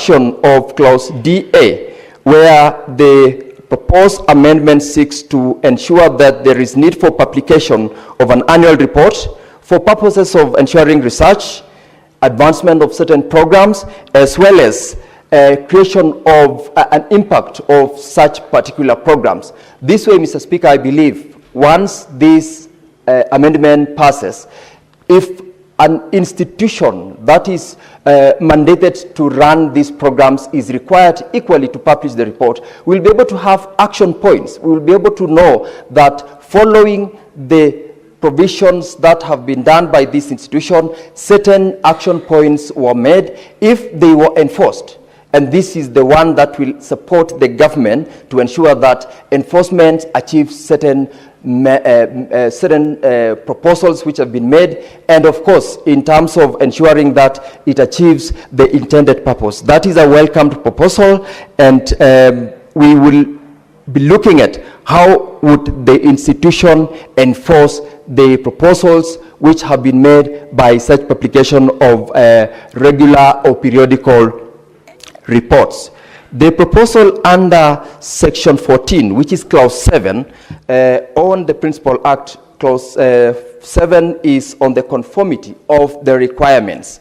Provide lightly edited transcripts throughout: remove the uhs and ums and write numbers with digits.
introduction of clause DA, where the proposed amendment seeks to ensure that there is need for publication of an annual report for purposes of ensuring research, advancement of certain programs, as well as creation of an impact of such particular programs. This way, Mr. Speaker, I believe once this amendment passes, if an institution that is mandated to run these programs is required equally to publish the report, we'll be able to have action points. We will be able to know that following the provisions that have been done by this institution, certain action points were made if they were enforced. And this is the one that will support the government to ensure that enforcement achieves certain proposals which have been made, and of course in terms of ensuring that it achieves the intended purpose. That is a welcomed proposal, and we will be looking at how would the institution enforce the proposals which have been made by such publication of regular or periodical reports. The proposal under section 14, which is clause 7, on the Principal Act, clause 7 is on the conformity of the requirements.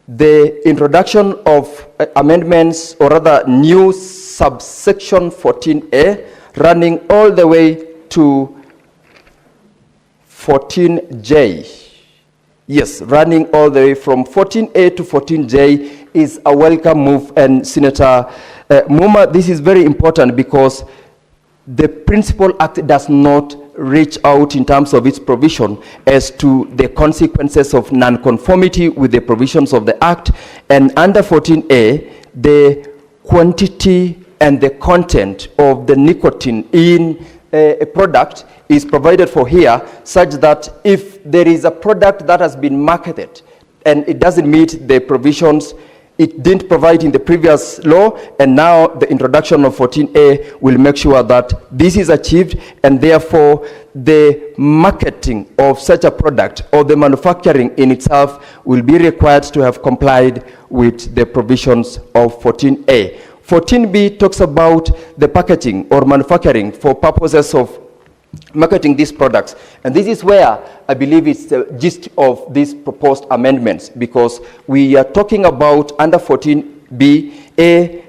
The introduction of amendments, or rather new subsection 14A, running all the way to 14J. Yes, running all the way from 14A to 14J is a welcome move. And Senator Muma, this is very important because the Principal Act does not reach out in terms of its provision as to the consequences of non-conformity with the provisions of the Act. And under 14A, the quantity and the content of the nicotine in a product is provided for here, such that if there is a product that has been marketed and it doesn't meet the provisions it didn't provide in the previous law, and now the introduction of 14A will make sure that this is achieved, and therefore the marketing of such a product or the manufacturing in itself will be required to have complied with the provisions of 14A. 14B talks about the packaging or manufacturing for purposes of marketing these products, and this is where I believe it's the gist of these proposed amendments, because we are talking about under 14B,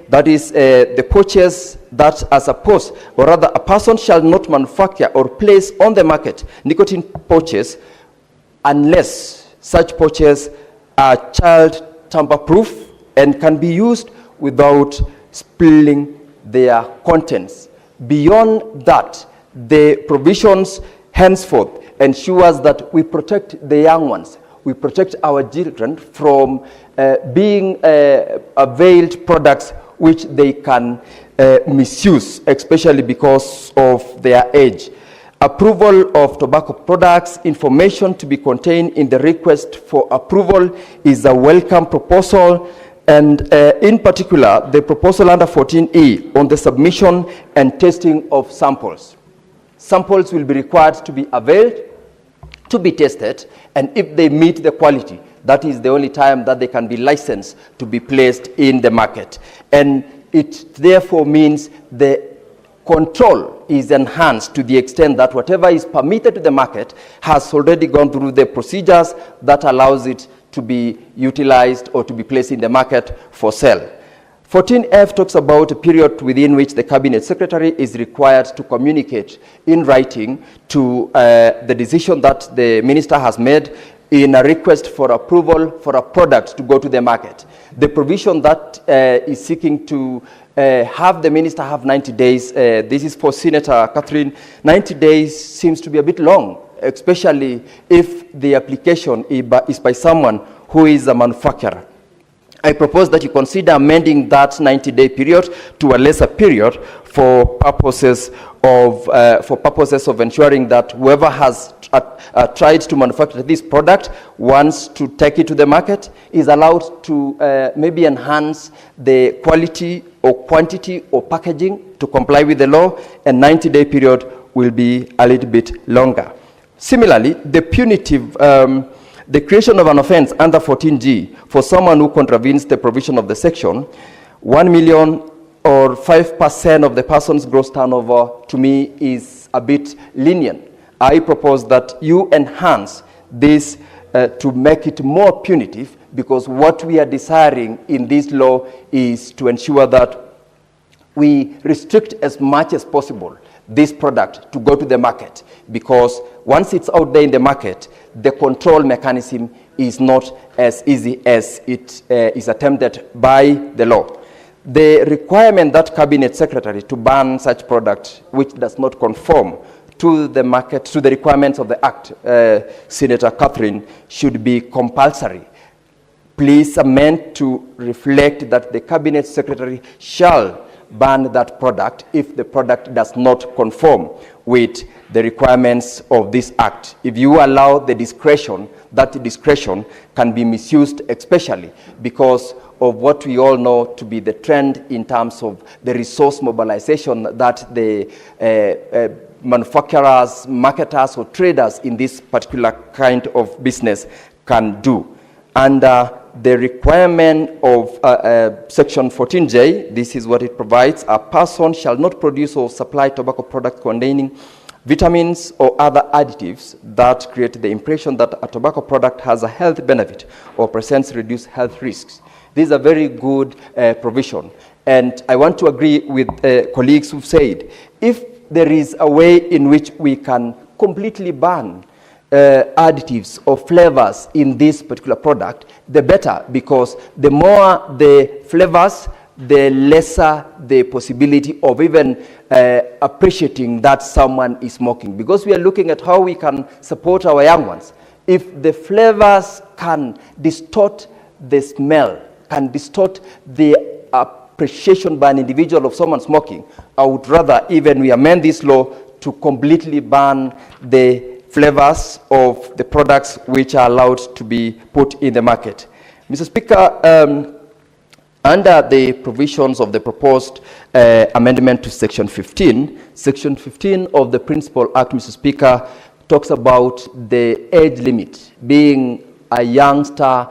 that is the pouches that are supposed, or rather a person shall not manufacture or place on the market nicotine pouches unless such pouches are child tamper proof and can be used without spilling their contents. Beyond that, the provisions henceforth ensures that we protect the young ones. We protect our children from being availed products which they can misuse, especially because of their age. Approval of tobacco products, information to be contained in the request for approval is a welcome proposal. And in particular, the proposal under 14E on the submission and testing of samples. Samples will be required to be availed, to be tested, and if they meet the quality, that is the only time that they can be licensed to be placed in the market. And it therefore means the control is enhanced to the extent that whatever is permitted to the market has already gone through the procedures that allows it to be utilized or to be placed in the market for sale. 14F talks about a period within which the Cabinet Secretary is required to communicate in writing to the decision that the Minister has made in a request for approval for a product to go to the market. The provision that is seeking to have the Minister have 90 days, this is for Senator Catherine, 90 days seems to be a bit long, especially if the application is by someone who is a manufacturer. I propose that you consider amending that 90-day period to a lesser period for purposes of ensuring that whoever has tried to manufacture this product wants to take it to the market is allowed to maybe enhance the quality or quantity or packaging to comply with the law, and 90-day period will be a little bit longer. Similarly, the punitive the creation of an offense under 14G for someone who contravenes the provision of the section 1 million or 5% of the person's gross turnover, to me, is a bit lenient. I propose that you enhance this to make it more punitive, because what we are desiring in this law is to ensure that we restrict as much as possible this product to go to the market, because once it's out there in the market, the control mechanism is not as easy as it is attempted by the law. The requirement that Cabinet Secretary to ban such product which does not conform to the market, to the requirements of the Act, Senator Catherine, should be compulsory. Please amend to reflect that the Cabinet Secretary shall ban that product if the product does not conform with the requirements of this Act. If you allow the discretion, that discretion can be misused, especially because of what we all know to be the trend in terms of the resource mobilization that the manufacturers, marketers, or traders in this particular kind of business can do. Under the requirement of Section 14J, this is what it provides: a person shall not produce or supply tobacco products containing vitamins or other additives that create the impression that a tobacco product has a health benefit or presents reduced health risks. This is a very good provision. And I want to agree with colleagues who've said, if there is a way in which we can completely ban additives or flavors in this particular product, the better, because the more the flavors, the lesser the possibility of even appreciating that someone is smoking. Because we are looking at how we can support our young ones. If the flavors can distort the smell, can distort the appreciation by an individual of someone smoking, I would rather even we amend this law to completely ban the flavors of the products which are allowed to be put in the market. Mr. Speaker, under the provisions of the proposed amendment to Section 15, Section 15 of the Principal Act, Mr. Speaker, talks about the age limit being a youngster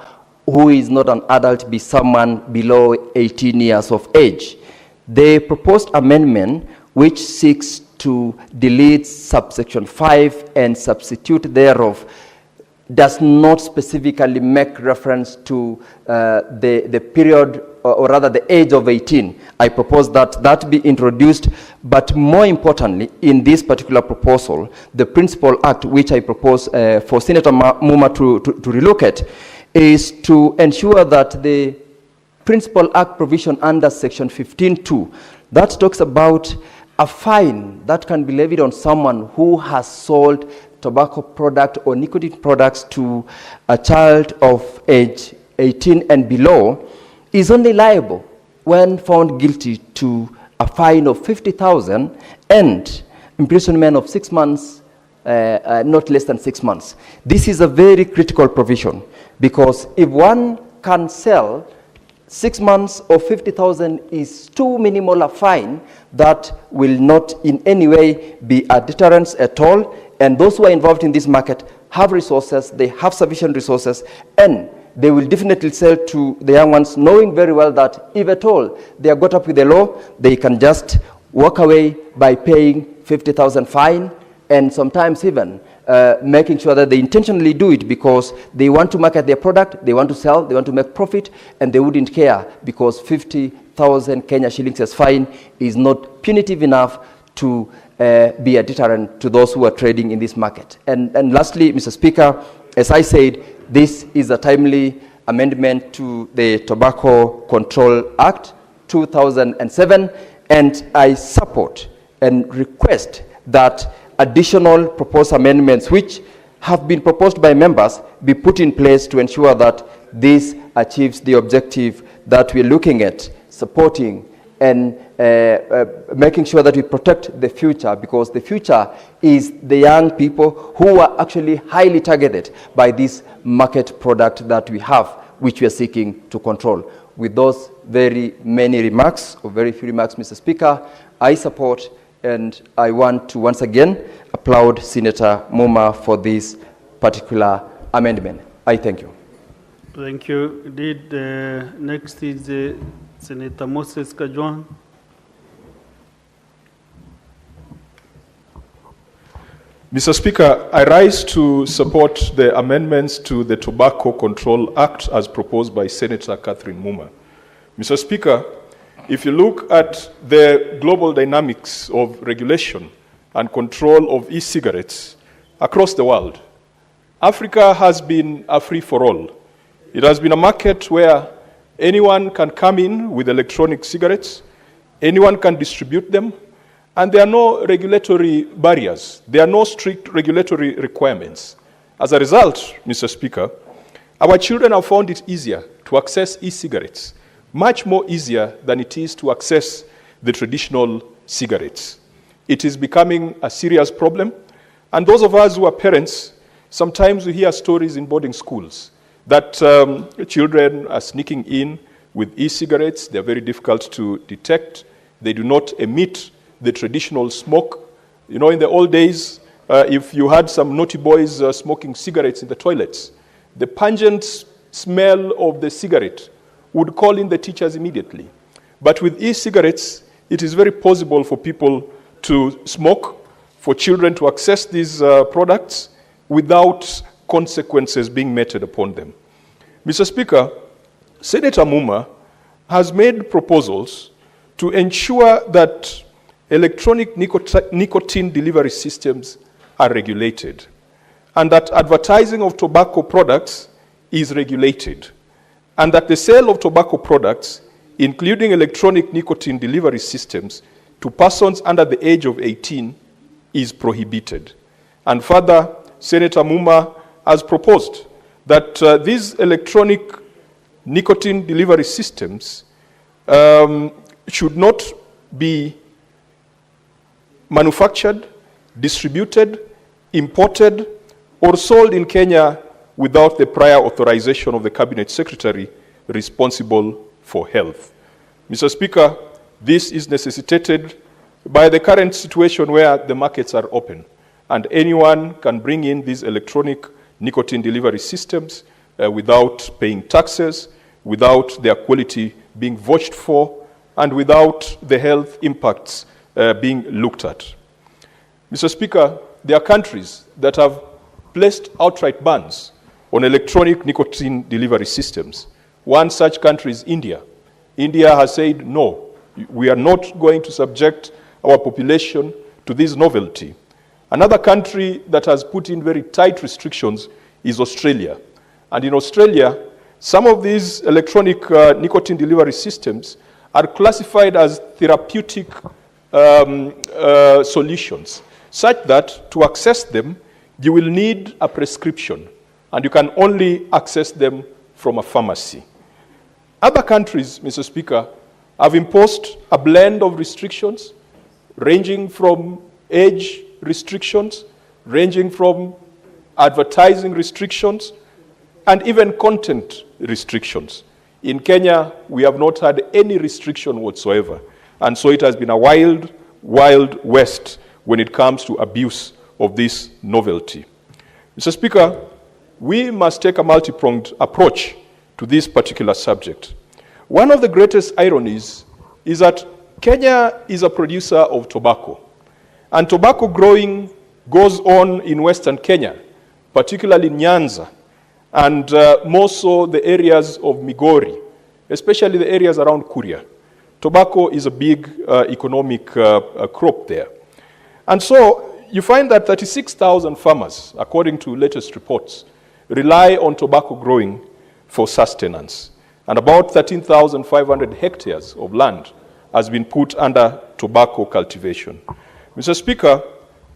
who is not an adult, be someone below 18 years of age. The proposed amendment, which seeks to delete subsection 5 and substitute thereof, does not specifically make reference to the period, or rather the age of 18. I propose that that be introduced, but more importantly, in this particular proposal, the Principal Act, which I propose for Senator Muma to relook at, is to ensure that the Principal Act provision under Section 15(2), that talks about a fine that can be levied on someone who has sold tobacco product or nicotine products to a child of age 18 and below, is only liable when found guilty to a fine of 50,000 and imprisonment of 6 months, not less than 6 months. This is a very critical provision, because if one can sell 6 months or 50,000 is too minimal a fine that will not in any way be a deterrence at all. And those who are involved in this market have resources, they have sufficient resources, and they will definitely sell to the young ones, knowing very well that if at all they are got up with the law, they can just walk away by paying 50,000 fine, and sometimes even making sure that they intentionally do it because they want to market their product, they want to sell, they want to make profit, and they wouldn't care because 50,000 Kenya shillings as fine is not punitive enough to be a deterrent to those who are trading in this market. And lastly, Mr. Speaker, as I said, this is a timely amendment to the Tobacco Control Act 2007, and I support and request that additional proposed amendments which have been proposed by members be put in place to ensure that this achieves the objective that we're looking at, supporting and making sure that we protect the future, because the future is the young people who are actually highly targeted by this market product that we have, which we are seeking to control. With those very many remarks, or very few remarks, Mr. Speaker, I support and I want to once again applaud Senator Muma for this particular amendment. I thank you. Thank you. Indeed, next is Senator Moses Kajwang. Mr. Speaker, I rise to support the amendments to the Tobacco Control Act as proposed by Senator Catherine Muma. Mr. Speaker, if you look at the global dynamics of regulation and control of e-cigarettes across the world, Africa has been a free-for-all. It has been a market where anyone can come in with electronic cigarettes, anyone can distribute them, and there are no regulatory barriers. There are no strict regulatory requirements. As a result, Mr. Speaker, our children have found it easier to access e-cigarettes, much more easier than it is to access the traditional cigarettes. It is becoming a serious problem, and those of us who are parents, sometimes we hear stories in boarding schools that children are sneaking in with e-cigarettes. They're very difficult to detect. They do not emit the traditional smoke. You know, in the old days, if you had some naughty boys smoking cigarettes in the toilets, the pungent smell of the cigarette would call in the teachers immediately. But with e-cigarettes, it is very possible for people to smoke, for children to access these products without consequences being meted upon them. Mr. Speaker, Senator Muma has made proposals to ensure that electronic nicotine delivery systems are regulated and that advertising of tobacco products is regulated and that the sale of tobacco products, including electronic nicotine delivery systems, to persons under the age of 18 is prohibited. And further, Senator Muma has proposed that these electronic nicotine delivery systems should not be manufactured, distributed, imported, or sold in Kenya without the prior authorization of the Cabinet Secretary responsible for health. Mr. Speaker, this is necessitated by the current situation where the markets are open and anyone can bring in these electronic nicotine delivery systems without paying taxes, without their quality being vouched for, and without the health impacts being looked at. Mr. Speaker, there are countries that have placed outright bans on electronic nicotine delivery systems. One such country is India. India has said, no, we are not going to subject our population to this novelty. Another country that has put in very tight restrictions is Australia. And in Australia, some of these electronic nicotine delivery systems are classified as therapeutic solutions, such that to access them, you will need a prescription, and you can only access them from a pharmacy. Other countries, Mr. Speaker, have imposed a blend of restrictions, ranging from age restrictions, ranging from advertising restrictions, and even content restrictions. In Kenya, we have not had any restriction whatsoever. And so it has been a wild, wild west when it comes to abuse of this novelty. Mr. Speaker, we must take a multi-pronged approach to this particular subject. One of the greatest ironies is that Kenya is a producer of tobacco, and tobacco growing goes on in Western Kenya, particularly Nyanza, and more so the areas of Migori, especially the areas around Kuria. Tobacco is a big economic crop there. And so you find that 36,000 farmers, according to latest reports, rely on tobacco growing for sustenance. And about 13,500 hectares of land has been put under tobacco cultivation. Mr. Speaker,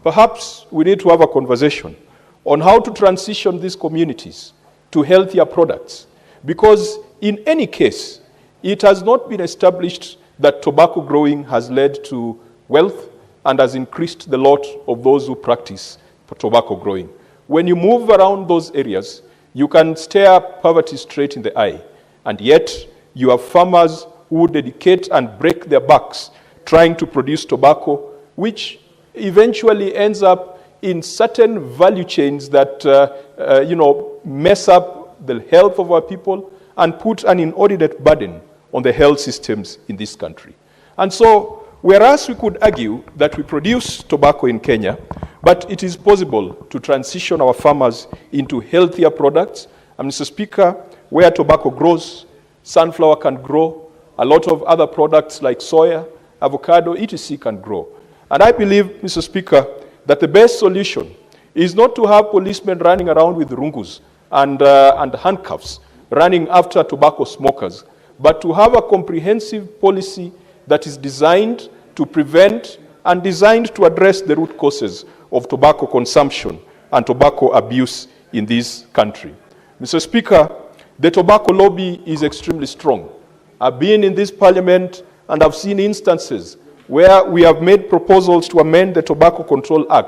perhaps we need to have a conversation on how to transition these communities to healthier products, because in any case, it has not been established that tobacco growing has led to wealth and has increased the lot of those who practice tobacco growing. When you move around those areas, you can stare poverty straight in the eye, and yet you have farmers who dedicate and break their backs trying to produce tobacco, which eventually ends up in certain value chains that mess up the health of our people and put an inordinate burden on the health systems in this country. And so, whereas we could argue that we produce tobacco in Kenya, but it is possible to transition our farmers into healthier products. And Mr. Speaker, where tobacco grows, sunflower can grow, a lot of other products like soya, avocado, etc. can grow. And I believe, Mr. Speaker, that the best solution is not to have policemen running around with rungus and handcuffs running after tobacco smokers, but to have a comprehensive policy that is designed to prevent and designed to address the root causes of tobacco consumption and tobacco abuse in this country. Mr. Speaker, the tobacco lobby is extremely strong. I've been in this parliament and I've seen instances where we have made proposals to amend the Tobacco Control Act